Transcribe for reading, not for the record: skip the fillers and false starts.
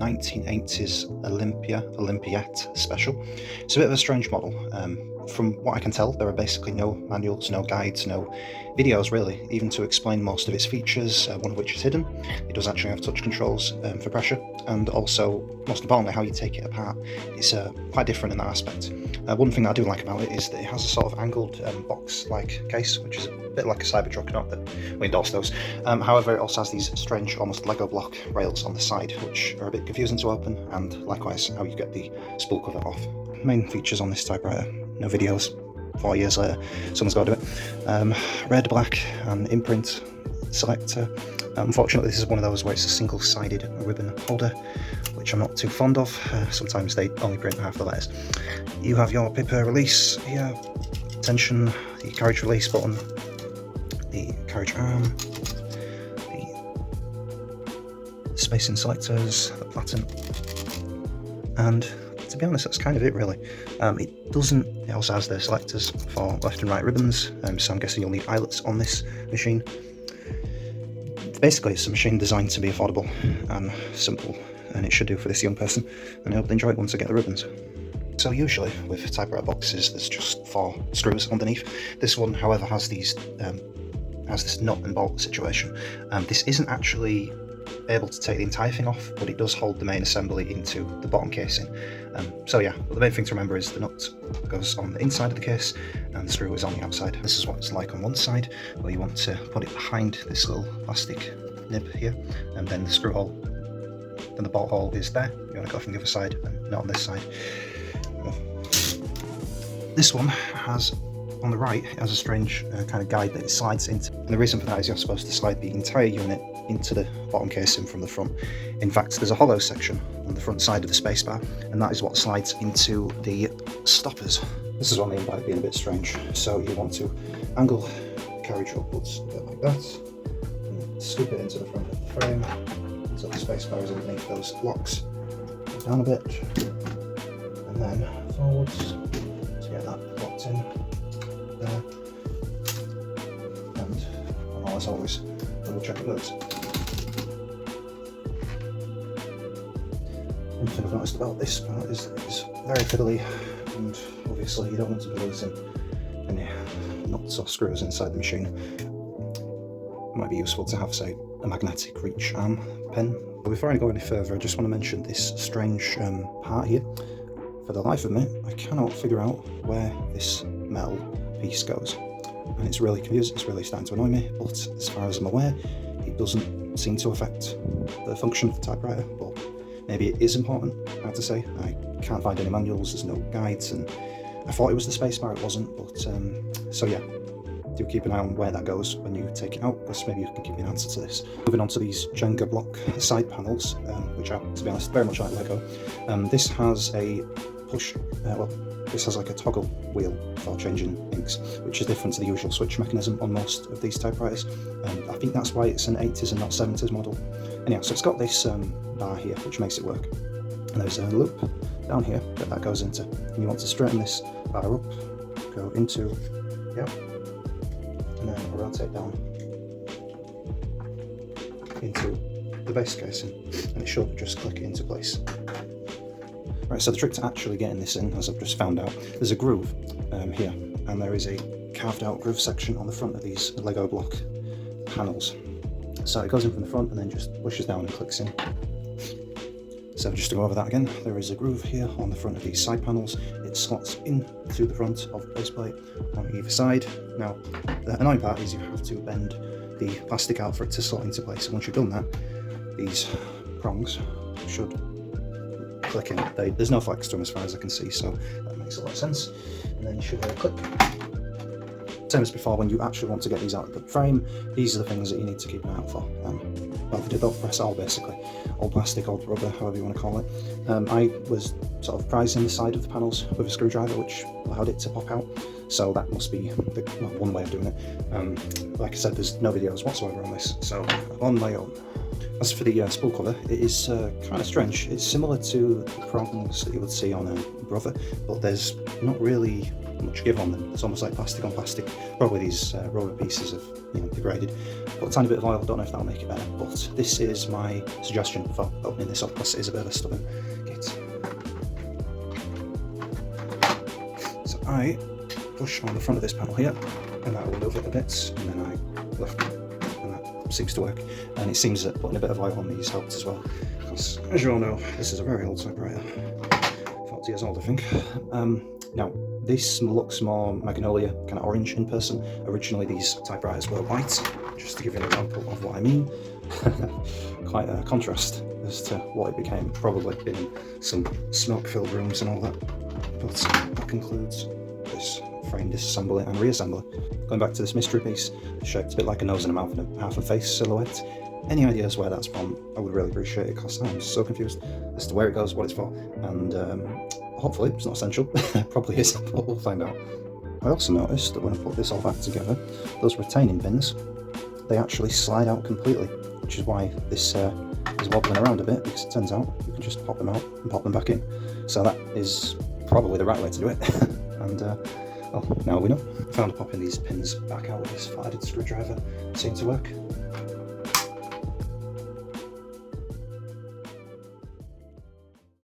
1980s Olympia Olympiette Special. It's a bit of a strange model. From what I can tell, there are basically no manuals, no guides, no videos really, even to explain most of its features, one of which is hidden. It does actually have touch controls for pressure, and also, most importantly, how you take it apart. It's quite different in that aspect. One thing that I do like about it is that it has a sort of angled box-like case, which is a bit like a Cybertruck, not that we endorse those. However, it also has these strange, almost Lego block rails on the side, which are a bit confusing to open, and likewise how you get the spool cover off. Main features on this typewriter: no videos. 4 years later, someone's got to do it. Red, black, and imprint selector. Unfortunately, this is one of those where it's a single-sided ribbon holder, which I'm not too fond of. Sometimes they only print half the letters. You have your paper release here, tension, the carriage release button, the carriage arm, the spacing selectors, the platen, and to be honest, that's kind of it really. It also has the selectors for left and right ribbons, so I'm guessing you'll need eyelets on this machine. Basically, it's a machine designed to be affordable and simple, and it should do for this young person, and I hope they enjoy it once they get the ribbons. So usually with typewriter boxes, there's just 4 screws underneath. This one, however, has these has this nut and bolt situation. This isn't actually able to take the entire thing off, but it does hold the main assembly into the bottom casing. So yeah, but the main thing to remember is the nut goes on the inside of the case and the screw is on the outside. This is what it's like on one side, where you want to put it behind this little plastic nib here, and then the screw hole, then the bolt hole is there. You want to go from the other side and not on this side. This one has, on the right, it has a strange kind of guide that it slides into, and the reason for that is you're supposed to slide the entire unit into the bottom casing from the front. In fact, there's a hollow section on the front side of the spacebar, and that is what slides into the stoppers. This is what I mean by it being a bit strange. So you want to angle the carriage upwards a bit like that, and scoop it into the front of the frame until the spacebar is underneath those locks. Down a bit, and then forwards to get that locked in there. And as always, double check it works. One thing I've noticed about this part is that it's very fiddly, and obviously you don't want to be losing any nuts or screws inside the machine. It might be useful to have, say, a magnetic reach arm pen. But before I go any further, I just want to mention this strange part here. For the life of me, I cannot figure out where this metal piece goes, and it's really confusing. It's really starting to annoy me, but as far as I'm aware, it doesn't seem to affect the function of the typewriter, but maybe it is important, hard to say. I can't find any manuals, there's no guides, and I thought it was the spacebar, it wasn't, but so yeah, do keep an eye on where that goes when you take it out, because maybe you can give me an answer to this. Moving on to these Jenga block side panels, which are, to be honest, very much like Lego. This has a push, this has like a toggle wheel for changing inks, which is different to the usual switch mechanism on most of these typewriters. I think that's why it's an 80s and not 70s model. Anyhow, so it's got this bar here, which makes it work. And there's a loop down here that goes into. And you want to straighten this bar up, go into, yeah, and then rotate down into the base casing, and it should just click into place. Right, so the trick to actually getting this in, as I've just found out, there's a groove here, and there is a carved out groove section on the front of these Lego block panels. So it goes in from the front and then just pushes down and clicks in. So just to go over that again, there is a groove here on the front of these side panels. It slots in through the front of the faceplate on either side. Now, the annoying part is you have to bend the plastic out for it to slot into place. And once you've done that, these prongs should click in. There's no flex to them as far as I can see, so that makes a lot of sense. And then you should hear a click. Same as before, when you actually want to get these out of the frame, these are the things that you need to keep an eye out for. Well, they don't press all, basically. Old plastic, old rubber, however you want to call it. I was sort of prising the side of the panels with a screwdriver, which allowed it to pop out. So that must be one way of doing it. Like I said, there's no videos whatsoever on this, so I'm on my own. As for the spool cover, it is kind of strange. It's similar to the prongs that you would see on a brother, but there's not really much give on them. It's almost like plastic on plastic. Probably these rubber pieces have degraded. Put a tiny bit of oil, don't know if that'll make it better, but this is my suggestion for opening this up because it is a bit of a stubborn gate. So I push on the front of this panel here, and that will move it a bit, and then I lift it, and that seems to work. And it seems that putting a bit of oil on these helps as well, because as you all know, this is a very old typewriter, 40 years old I think. Now, this looks more magnolia, kind of orange in person. Originally these typewriters were white, just to give you an example of what I mean. Quite a contrast as to what it became, probably in some smoke-filled rooms and all that. But that concludes this frame disassembly and reassembly. Going back to this mystery piece, shaped a bit like a nose and a mouth and a half a face silhouette. Any ideas where that's from, I would really appreciate it, because I'm so confused as to where it goes, what it's for, and hopefully it's not essential. Probably is, but we'll find out. I also noticed that when I put this all back together, those retaining pins, they actually slide out completely, which is why this is wobbling around a bit, because it turns out you can just pop them out and pop them back in. So that is probably the right way to do it. And well, now we know. I found popping these pins back out with this flathead screwdriver seemed to work.